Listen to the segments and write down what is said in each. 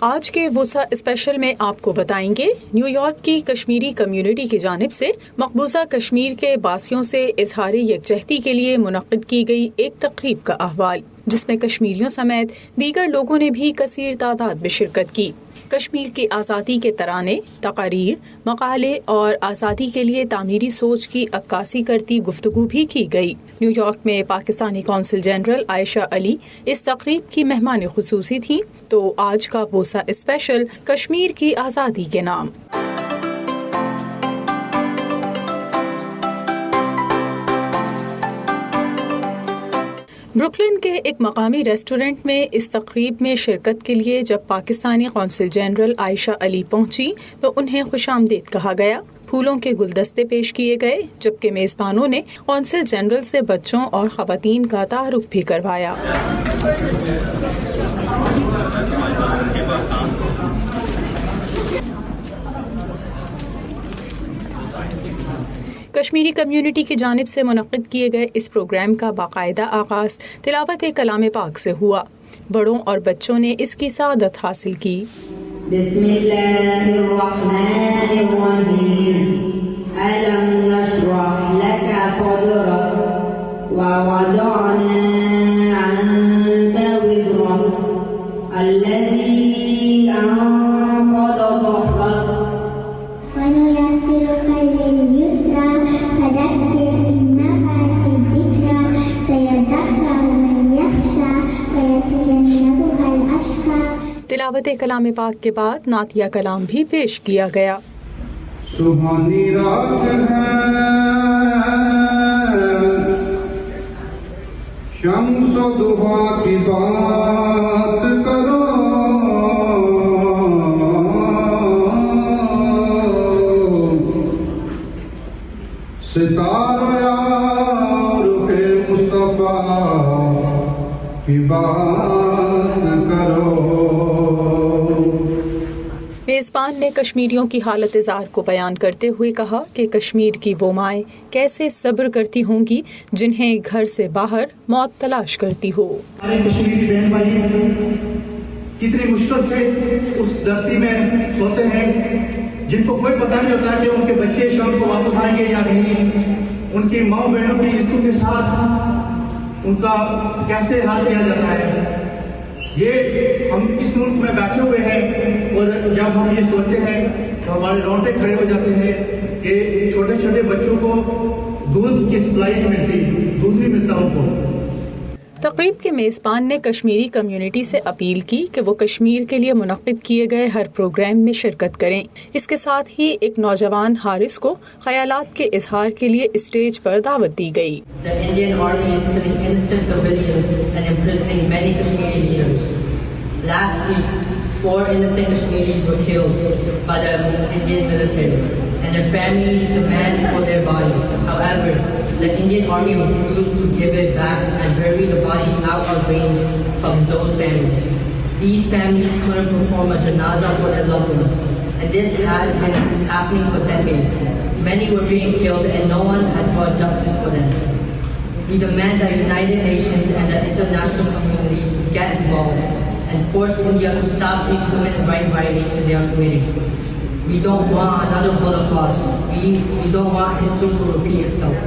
آج کے وسع اسپیشل میں آپ کو بتائیں گے نیو یارک کی کشمیری کمیونٹی کی جانب سے مقبوضہ کشمیر کے باسیوں سے اظہار یکجہتی کے لیے منعقد کی گئی ایک تقریب کا احوال، جس میں کشمیریوں سمیت دیگر لوگوں نے بھی کثیر تعداد میں شرکت کی۔ کشمیر کی آزادی کے ترانے، تقاریر، مقالے اور آزادی کے لیے تعمیری سوچ کی عکاسی کرتی گفتگو بھی کی گئی۔ نیو یارک میں پاکستانی قونصل جنرل عائشہ علی اس تقریب کی مہمان خصوصی تھیں، تو آج کا وسع اسپیشل کشمیر کی آزادی کے نام۔ بروکلن کے ایک مقامی ریسٹورنٹ میں اس تقریب میں شرکت کے لیے جب پاکستانی قونصل جنرل عائشہ علی پہنچی تو انہیں خوش آمدید کہا گیا، پھولوں کے گلدستے پیش کیے گئے، جبکہ میزبانوں نے قونصل جنرل سے بچوں اور خواتین کا تعارف بھی کروایا۔ کشمیری کمیونٹی کی جانب سے منعقد کیے گئے اس پروگرام کا باقاعدہ آغاز تلاوت کلام پاک سے ہوا۔ بڑوں اور بچوں نے اس کی سعادت حاصل کی۔ بسم اللہ الرحمن الرحیم، ألم نشرح لك صدرك ووضعنا عنك وزرك الذي أنقض ظهرك ونيسرك لليسرى فذكر إن نفعت الذكرى سيذكر من يخشى ويتجنبها الأشقى۔ تلاوت کلام پاک کے بعد نعتیہ کلام بھی پیش کیا گیا۔ سبحانی رات ہے، شمس و ضحیٰ کی بات کرو، ستاروں یا رخ مصطفیٰ کی بات کرو۔ میزبان نے کشمیریوں کی حالت زار کو بیان کرتے ہوئے کہا کہ کشمیر کی وہ مائیں کیسے صبر کرتی ہوں گی جنہیں گھر سے باہر موت تلاش کرتی ہو۔ ہمارے کشمیری بہن بھائی کتنی مشکل سے اس دھرتی میں سوتے ہیں، جن کو کوئی پتہ نہیں ہوتا کہ ان کے بچے شام کو واپس آئیں گے یا نہیں، ان کی ماں بہنوں کی عزتوں کے ساتھ ان کا کیسے حال کیا جاتا ہے۔ یہ ہم اس ملک میں بیٹھے ہوئے ہیں اور جب ہم یہ سوچتے ہیں تو ہمارے رونگٹے کھڑے ہو جاتے ہیں کہ چھوٹے چھوٹے بچوں کو دودھ کی سپلائی نہیں ملتی، دودھ نہیں ملتا ان کو۔ تقریب کے میزبان نے کشمیری کمیونٹی سے اپیل کی کہ وہ کشمیر کے لیے منعقد کیے گئے ہر پروگرام میں شرکت کریں۔ اس کے ساتھ ہی ایک نوجوان حارث کو خیالات کے اظہار کے لیے اسٹیج پر دعوت دی گئی۔ The Indian Army is killing innocent civilians and imprisoning many Kashmiri leaders. Last week, 4 innocent Kashmiris were killed by the Indian military, and their families demand for their bodies. However, the Indian Army refused to give it back and bury the bodies out of range from those families. These families couldn't perform a janazah for their loved ones, and this has been happening for decades. Many were being killed and no one has brought justice for them. We demand the United Nations and the international community to get involved and force India to stop these human rights violations they are committing. We don't want another Holocaust. We don't want history to repeat itself.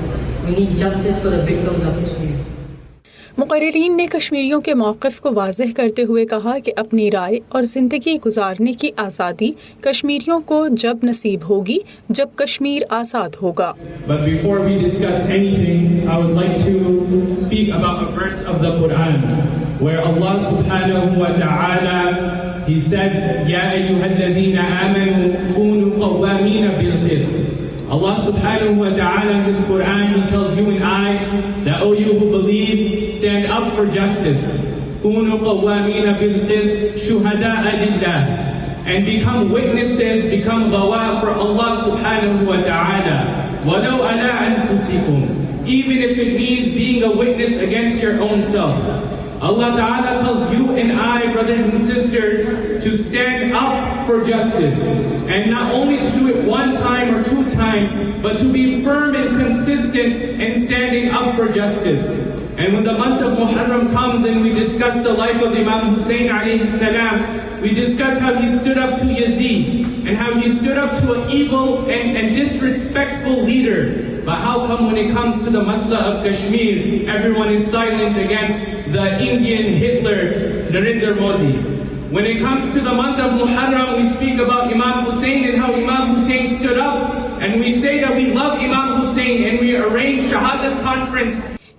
We need justice for the victims of Kashmir. مقررین نے کشمیریوں کے موقف کو واضح کرتے ہوئے کہا کہ اپنی رائے اور زندگی گزارنے کی آزادی کشمیریوں کو جب نصیب ہوگی جب کشمیر آزاد ہوگا۔ But before we discuss anything, I would like to speak about a verse of the Quran where Allah subhanahu wa ta'ala he says, Ya ayyuhalladhina amanu kunu qawwamina bil qist. Allah subhanahu wa ta'ala in this Quran, he tells you and I that, oh, you who believe, stand up for justice. Kunu qawwamina bil qist shuhada'a lillah. And become witnesses, become ghawa for Allah subhanahu wa ta'ala. Walau ala anfusikum. Even if it means being a witness against your own self. Allah Ta'ala tells you and I, brothers and sisters, to stand up for justice. And not only to do it 1 time or 2 times, but to be firm and consistent in standing up for justice. And when the month of Muharram comes and we discuss the life of Imam Hussein alayhi salam, we discuss how he stood up to Yazid and how he stood up to an evil and disrespectful leader. But how come when it comes to the Masla of Kashmir, everyone is silent against the Indian Hitler, Narendra Modi? When it comes to the month of Muharram, we speak about Imam Hussein and how Imam Hussein stood up, and we say that we love Imam Hussein, and we arrange Shahadat conference.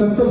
70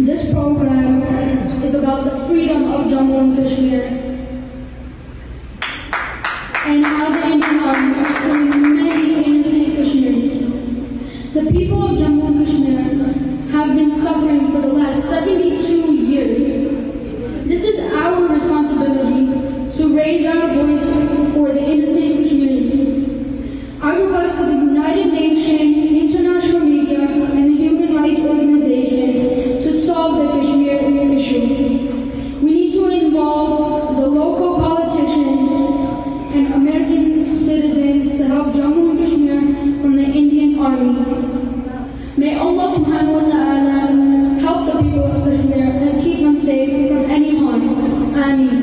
This program is about the freedom of Jammu and Kashmir and how the Indian Army is killing many innocent Kashmiris. The people of Jammu and Kashmir have been suffering for the last 72 years. This is our responsibility to raise our voice for the innocent Kashmiris. I request the United Nations, international media, and the Human Rights Organization to solve the Kashmir issue. We need to involve the local politicians and American citizens to help Jammu and Kashmir from the Indian Army. May Allah subhanahu wa ta'ala help the people of Kashmir and keep them safe from any harm. Ameen.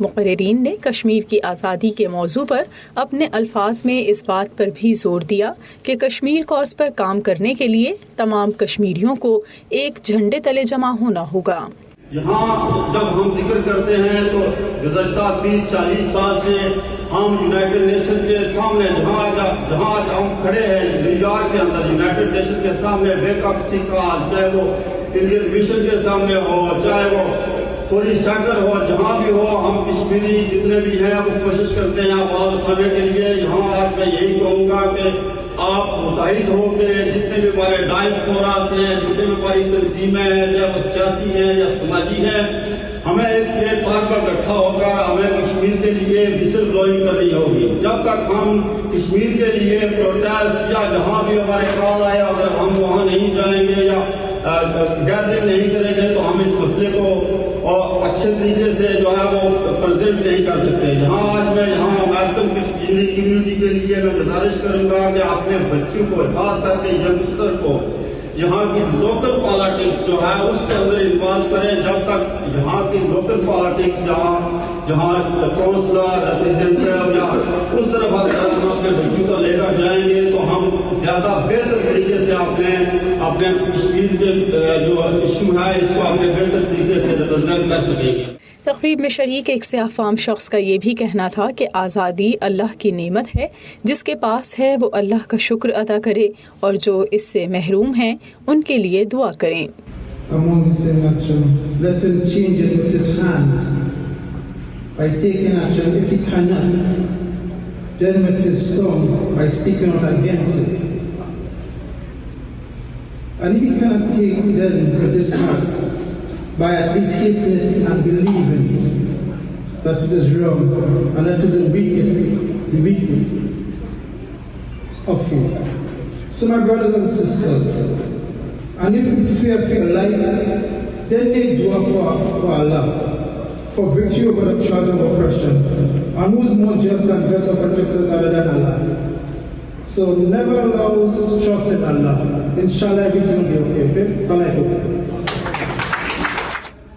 مقررین نے کشمیر کی آزادی کے موضوع پر اپنے الفاظ میں اس بات پر بھی زور دیا کہ کشمیر کاز پر کام کرنے کے لیے تمام کشمیریوں کو ایک جھنڈے تلے جمع ہونا ہوگا۔ یہاں جب ہم ذکر کرتے ہیں تو گزشتہ 30-40 سال سے ہم یونائٹڈ نیشن کے سامنے جہاں ہم کھڑے ہیں نیو یارک کے اندر یونائٹڈ نیشن کے سامنے بیک اپ کاز، چاہے وہ انڈین مشن کے سامنے ہو، چاہے وہ فوری سینٹر ہو، جہاں بھی ہو، ہم کشمیری جتنے بھی ہیں وہ کوشش کرتے ہیں آواز اٹھانے کے لیے۔ یہاں آج میں یہی کہوں گا کہ آپ متحد ہو کے جتنے بھی ہمارے ڈائسپوراس ہیں، جتنے بھی ہماری تنظیمیں ہیں، چاہے وہ سیاسی ہیں یا سماجی ہیں، ہمیں ایک پلیٹ فارم پر اکٹھا ہو کر ہمیں کشمیر کے لیے وسل بلوئنگ کرنی ہوگی۔ جب تک ہم کشمیر کے لیے پروٹیسٹ یا جہاں بھی ہمارے کال آئے اگر ہم وہاں نہیں جائیں گے یا گیدرنگ نہیں کریں گے تو ہم اس مسئلے کو اچھے طریقے سے جو ہے وہ پریزنٹ نہیں کر سکتے۔ یہاں امریکن کشمیری کمیونٹی کے لیے میں گزارش کروں گا کہ اپنے بچوں کو، خاص کر کے ینگسٹر کو، یہاں کی لوکل پالیٹکس جو ہے اس کے اندر انوالو کریں۔ جب تک یہاں کی لوکل پالیٹکس جہاں کونسلر ریپریزنٹیو یا اس طرف ہم اپنے بچوں کو لے کر جائیں گے تو ہم زیادہ بہتر طریقے سے اپنے کشمیر کے جو ایشو ہے اس کو اپنے بہتر طریقے سے ریپرزینٹ کر سکیں گے۔ تقریب میں شریک ایک سیاہ فام شخص کا یہ بھی کہنا تھا کہ آزادی اللہ کی نعمت ہے، جس کے پاس ہے وہ اللہ کا شکر ادا کرے اور جو اس سے محروم ہیں ان کے لیے دعا کریں۔ Among his action, let him change it with his hands by taking action. If he cannot, then with his tongue by speaking out against it. And if he cannot take then with his heart by at least hating it and believing that it is wrong and that it is the weakness of faith. So my brothers and sisters, and if you fear for your life, then make dua for Allah, for victory over the trials of oppression. And who is more just and best of protectors other than Allah? So never lose trust in Allah. Inshallah everything will be okay. Assalamualaikum.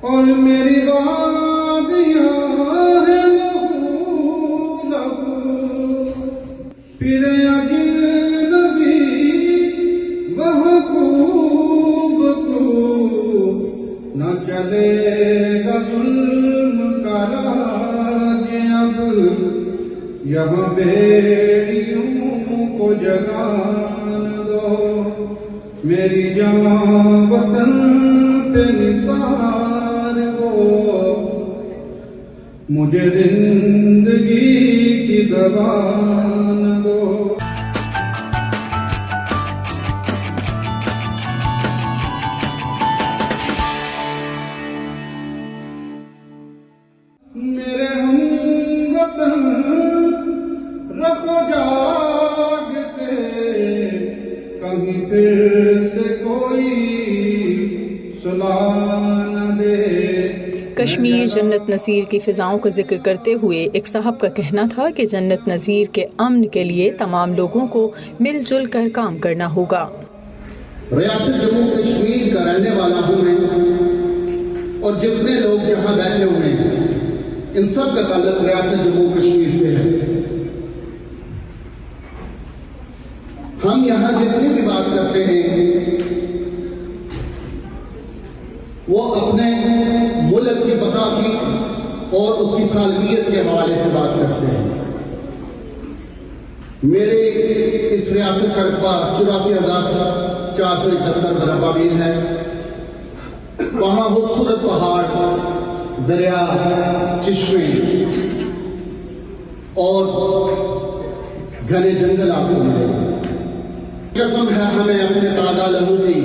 اور میری وادیاں ہیں لہو لہو، پھر اجنبی محبوب تو نہ چلے گا ظلم کا راج اب، یہاں بیڑیوں کو جگان دو، میری جان وطن پہ نثار مجھے زندگی کی زبان دو۔ میرے ہم وطن رکھو جاگتے، کہیں پھر سے کوئی صلاح نہ دے۔ کشمیر جنت نذیر کی فضاؤں کا ذکر کرتے ہوئے ایک صاحب کا کہنا تھا کہ جنت نذیر کے امن کے لیے تمام لوگوں کو مل جل کر کام کرنا ہوگا۔ ریاست جموں کشمیر کا رہنے والا ہوں میں، اور جتنے لوگ یہاں بیٹھے ہوئے ہیں ان سب کا تعلق ریاست جموں کشمیر سے ہے۔ ہم یہاں جتنی بھی بات کرتے ہیں وہ اپنے ملک کی بقا کی اور اس کی صالحیت کے حوالے سے بات کرتے ہیں۔ میرے اس ریاست کا رقبہ 84,471 مربع میل ہے۔ وہاں خوبصورت پہاڑ، دریا، چشمے اور گھنے جنگل آپ کو ملے گا۔ قسم ہے ہمیں اپنے تازہ لہو کی،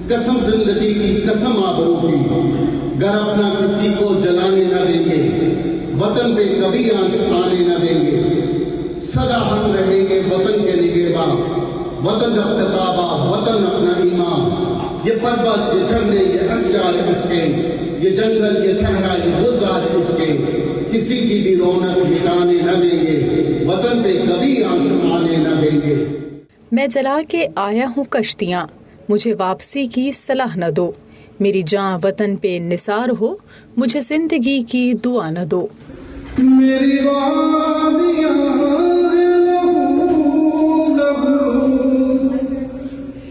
قسم زندگی کی، قسم آبرو کی، گر اپنا کسی کو جلانے نہ دیں گے، وطن پہ کبھی آنچ آنے نہ دیں گے، سدا ہم رہیں گے وطن کے نگہباں، وطن اپنا تابہ، وطن اپنا ایمان، یہ پربت، یہ جھنڈے، یہ اشجار اس کے، یہ جنگل، یہ صحرا، یہ گلزار اس کے، کسی کی بھی رونق مٹانے نہ دیں گے، وطن پہ کبھی آنچ آنے نہ دیں گے۔ میں جلا کے آیا ہوں کشتیاں، مجھے واپسی کی صلاح نہ دو، میری جاں وطن پہ نثار ہو، مجھے زندگی کی دعا نہ دو. میری وادیاں لہو لہو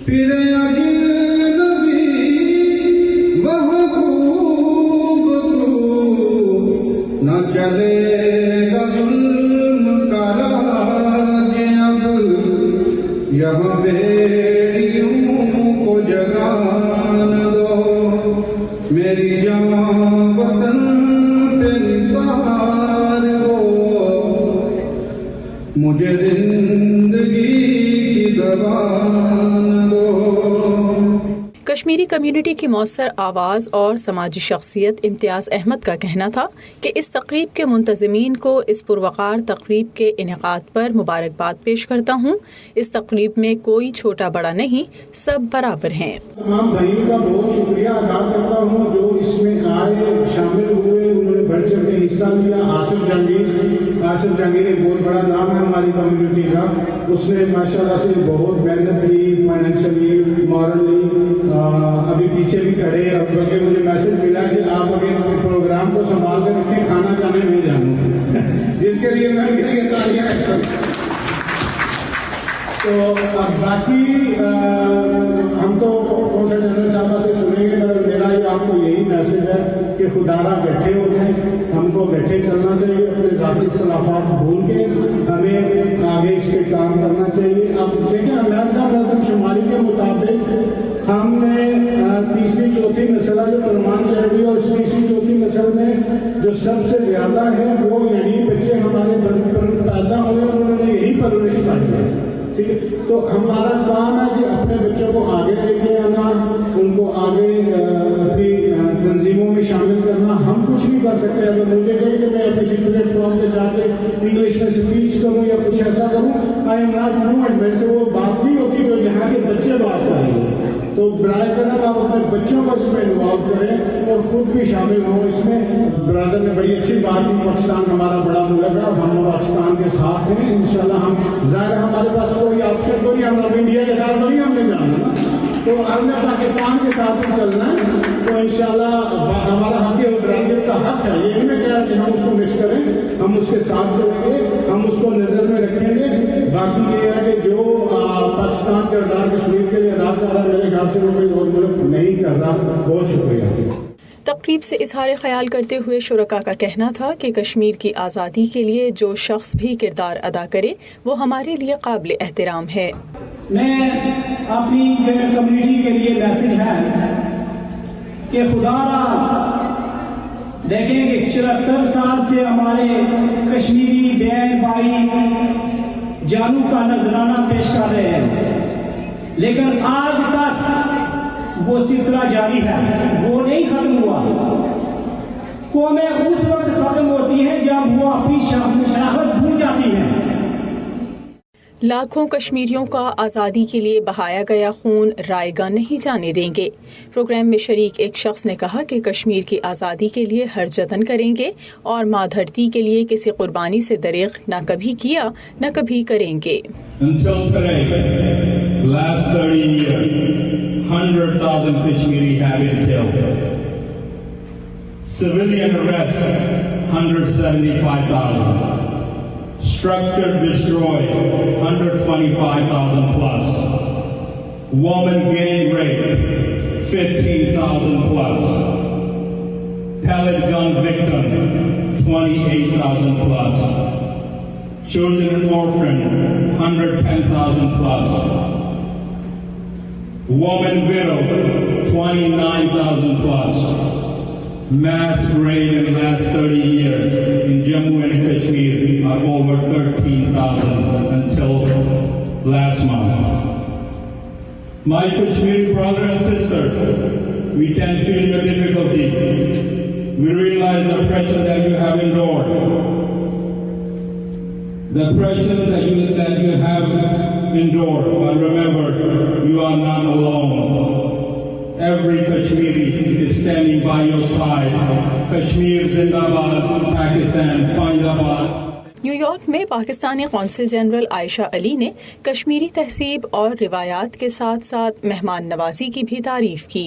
پھر اجنبی محبوب کو نہ چلے گا ظلم کا راج اب یہاں بیڑیوں کو جگان دو. میری جان وطن پہ نثار ہو، مجھے زندگی کی زبان دو. کشمیری کمیونٹی کی مؤثر آواز اور سماجی شخصیت امتیاز احمد کا کہنا تھا کہ اس تقریب کے منتظمین کو اس پروقار تقریب کے انعقاد پر مبارکباد پیش کرتا ہوں. اس تقریب میں کوئی چھوٹا بڑا نہیں، سب برابر ہیں. تمام بھائیوں کا بہت شکریہ ادا کرتا ہوں جو اس میں آئے، شامل ہوئے، انہوں نے بڑھ چڑھ کے حصہ لیا. آصف جہانگیر ایک بہت بڑا نام ہے ہماری کمیونٹی کا. اس نے ماشاءاللہ سے بہت محنت کی، فائنینشلی، مورلی. ابھی پیچھے بھی کھڑے ہیں، بلکہ مجھے میسج ملا کہ آپ اگر پروگرام کو سنبھال کر رکھیں، کھانا کھانے نہیں جانا، جس کے لیے میں تالیاں کرتا ہوں. تو باقی ہم تو کونسل جنرل صاحبہ سے سنیں گے، مگر میرا یہ آپ کو یہی میسج ہے کہ خدارہ بیٹھے ہو جائیں، ہم کو بیٹھے چلنا چاہیے، اپنے ذاتی اختلافات بھول کے ہمیں آگے اس پہ کام کرنا چاہیے. اب دیکھیں امریکہ مردم شماری کے مطابق ہم نے تیسری چوتھی نسل جو پرمان چڑھ گئی، اور اس تیسری چوتھی نسل میں جو سب سے زیادہ ہے وہ یہی بچے ہمارے پیدا ہوئے، انہوں نے یہی پرورش پائی ہے. ٹھیک ہے، تو ہمارا کام ہے کہ اپنے بچوں کو آگے لے کے آنا، ان کو آگے اپنی تنظیموں میں شامل کرنا. ہم کچھ نہیں کر سکتے. اگر مجھے کہے کہ میں اپنے پلیٹ فارم پہ جا کے انگلش میں اسپیچ کروں یا کچھ ایسا کروں، آئی ایم ناٹ فلوئنٹ، میرے سے وہ بات نہیں ہوتی جو یہاں کے بچے بات کریں گے. تو برائے کرم آپ اپنے بچوں کو اس میں انوالو کریں اور خود بھی شامل ہوں اس میں. برادر نے بڑی اچھی بات کی، پاکستان ہمارا بڑا ملک ہے، ہم پاکستان کے ساتھ ہیں. انشاءاللہ ہم ظاہر ہمارے پاس کوئی آپشن تو نہیں، ہم انڈیا کے ساتھ تو نہیں ہم نے جانا نا، تو ہم نے پاکستان کے ساتھ ہی چلنا ہے. تو انشاءاللہ ہمارا حق اور برادریت کا حق ہے، یہ نہیں میں کہہ رہا کہ ہم اس کو مس کریں، ہم اس کے ساتھ چلیں گے، ہم اس کو نظر میں رکھیں گے. باقی یہ ہے کہ جو پاکستان کا کردار کشمیر کے لیے ادا کر رہا ہے، میرے خیال سے وہ کوئی اور ملک نہیں کر رہا. بہت شکریہ. تقریب سے اظہار خیال کرتے ہوئے شرکاء کا کہنا تھا کہ کشمیر کی آزادی کے لیے جو شخص بھی کردار ادا کرے وہ ہمارے لیے قابل احترام ہے. میں اپنی کمیونٹی کے لیے میسج ہے کہ خدا را دیکھیں کہ 74 سال سے ہمارے کشمیری بہن بھائی جانو کا نذرانہ پیش کر رہے ہیں، لیکن آج تک وہ سلسلہ جاری ہے، وہ نہیں ختم ہوا. قومیں اس وقت ختم ہوتی ہیں جب وہ اپنی شناخت بھول جاتی ہیں. لاکھوں کشمیریوں کا آزادی کے لیے بہایا گیا خون رائے گاہ نہیں جانے دیں گے. پروگرام میں شریک ایک شخص نے کہا کہ کشمیر کی آزادی کے لیے ہر جتن کریں گے اور ماں دھرتی کے لیے کسی قربانی سے دریغ نہ کبھی کیا نہ کبھی کریں گے. Until today, last 30 years, 100,000 Kashmiri have been killed. Civilian arrests, 175,000. Structure destroyed, 125,000 plus. Woman getting raped, 15,000 plus. Pellet gun victim, 28,000 plus. Children orphaned, 110,000 plus. Woman widow, 29,000 plus. Mass grave in the last 30 years in Jammu and Kashmir are over 13,000 until last month. My Kashmiri brother and sister, we can feel your difficulty. We realize the pressure that you have endured. The pressure that you have endured, but remember, you are not alone. Every Kashmiri is standing by your side. Kashmir Zindabad, Pakistan, Pindabad. New York میں پاکستانی قونصل general عائشہ علی نے کشمیری تہذیب اور روایات کے ساتھ ساتھ مہمان نوازی کی بھی تعریف کی.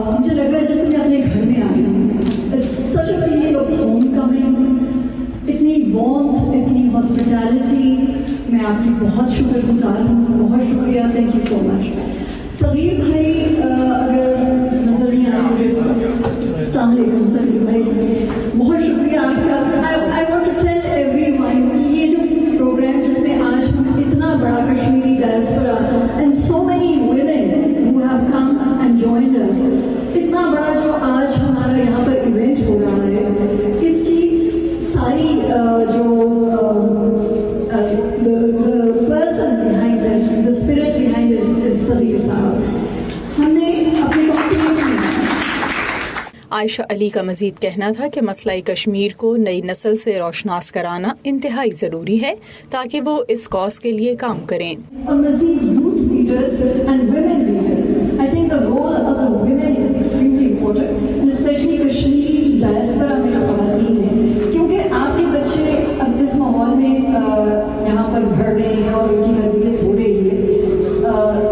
مجھے لگا جیسے میں اپنے گھر میں آئی ہوں. Such a feeling of homecoming, اتنی وارمتھ، اتنی ہاسپٹیلٹی. میں آپ کی بہت شکر گزار ہوں، بہت شکریہ. Thank you so much. Saghir بھائی اگر نظر نہیں آئے، السلام علیکم صغیر بھائی، بہت شکریہ آپ کا. I want to tell everyone, یہ جو پروگرام جس میں آج ہم اتنا بڑا Kashmiri diaspora and so many women who have come and joined us, اتنا بڑا جو آج ہمارا یہاں پر ایونٹ ہو رہا ہے، اس کی ساری جو person behind it, the spirit behind it is صغیر صاحب. ہم نے اپنے عائشہ علی کا مزید کہنا تھا کہ مسئلہ کشمیر کو نئی نسل سے روشناس کرانا انتہائی ضروری ہے تاکہ وہ اس کاز کے لیے کام کریں. اور مزید youth leaders and women leaders, I think the role of the women is extremely important, especially Kashmiri diaspora میں جو خواتین ہیں، کیونکہ آپ کے بچے اب اس ماحول میں یہاں پر بڑھ رہے ہیں اور ان کی تربیت ہو رہی ہے،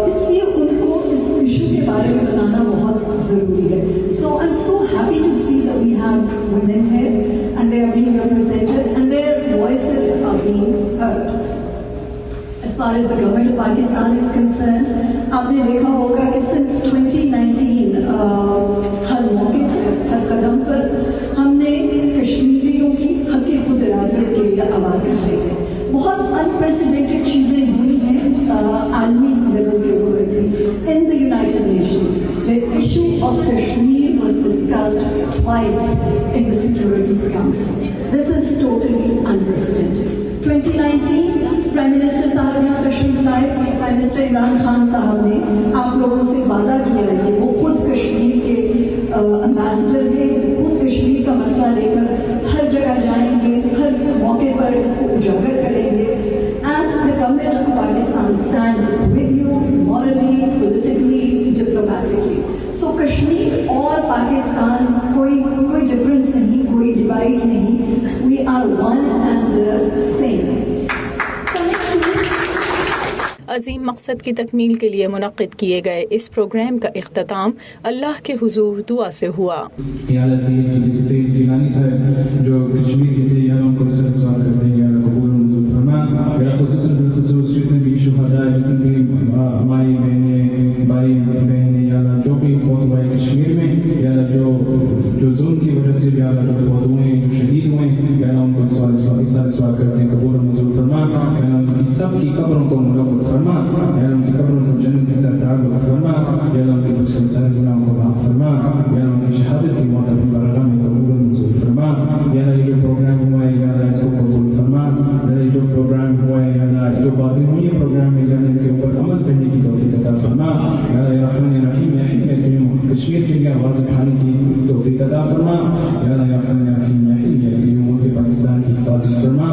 اس لیے ان کو اس ایشو کے بارے میں بتانا بہت ضروری ہے. So I'm so happy to see that we have women here and they are being represented and their voices are being heard. As far as the government of Pakistan is concerned, آپ نے دیکھا ہوگا کہ since 2019 ہر موقع پر، ہر قدم پر ہم نے کشمیریوں کی حق خود ارادیت کے لیے آواز اٹھائی ہے. بہت انپریسیڈنٹڈ چیزیں ہوئی ہیں عالمی لیول کے اوپر بھی. In the United Nations, the issue of Kashmir was discussed twice in the Security Council. This is totally unprecedented. 2019 prime minister صاحب نے تشریف لائے. پرائم منسٹر عمران خان صاحب نے آپ لوگوں سے وعدہ کیا ہے کہ وہ خود کشمیر کے امبیسڈر ہیں، خود کشمیر کا مسئلہ لے کر ہر جگہ جائیں گے، ہر موقع پر اس کو اجاگر کریں گے. And the government of Pakistan stands with you morally, politically, diplomatically. So Kashmir اور پاکستان کوئی ڈفرینس نہیں، کوئی ڈیوائڈ نہیں. We are one and the same. عظیم مقصد کی تکمیل کے لیے منعقد کیے گئے اس پروگرام کا اختتام اللہ کے حضور دعا سے ہوا. سید گیلانی صاحب جو کشمیر کے تھے، یہاں ان کو سوال کرتے ہیں، یہاں قبول منظور فرما. خصوصاً بالخصوص جتنے بھی شہداء، جتنے بھی ہماری بہنیں، بھائی بہنیں، یا جو بھی فوت ہوئے کشمیر میں، یا جو ظلم کی وجہ سے یا جو فوت ہوئے ہیں، جو شہید ہوئے ہیں، یا ان کو سوال کرتے ہیں قبول منظور فرما. ان کی سب کی قبروں کو منور فرما، یا ان کی قبروں کو جنت کے ساتھ تعلق فرما، یا ان کے بخشے سارے گناہوں کو معاف فرما، یا ان کی شہادت کی موت اپنی بارگاہ میں قبول منظور فرما. یا یہ جو پروگرام ہوا ہے، یا اس کو قبول فرما. یا جو پروگرام ہوا ہے، یا جو باتیں ہوئی ہیں پروگرام میں، یا ان کے اوپر عمل کرنے کی توفیق عطا فرما. یا رحمن رحیم، یا کشمیر کے لیے آواز اٹھانے کی توفیق عطا فرما. یا رحمن رحیم، یا ملک پاکستان کی حفاظت فرما.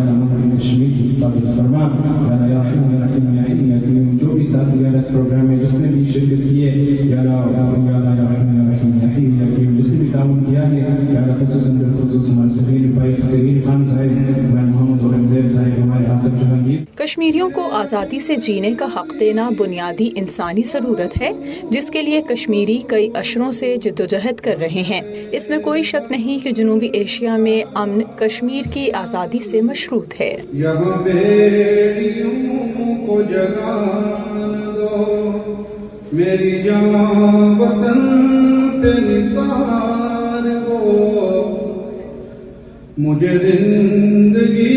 یا ملک کشمیر کی حفاظت فرما. یا رحمن رحیم، یا جو بھی ساتھی اس پروگرام میں جس نے بھی شرکت کی ہے، یا رحمن رحیم، یا جس نے بھی تعاون کیا ہے، یا خصوصاً بالخصوص ہمارے صغیر بھائی صغیر خان صاحب، محمد غلام صاحب، ہمارے آصف جہانگیر. کشمیریوں کو آزادی سے جینے کا حق دینا بنیادی انسانی ضرورت ہے جس کے لیے کشمیری کئی عشروں سے جدوجہد کر رہے ہیں. اس میں کوئی شک نہیں کہ جنوبی ایشیا میں امن کشمیر کی آزادی سے مشروط ہے. یہاں بیڑیوں کو جگان دو، میری جان وطن پہ نثار ہو، مجھے زندگی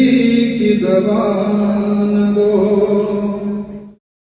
کی زبان دو.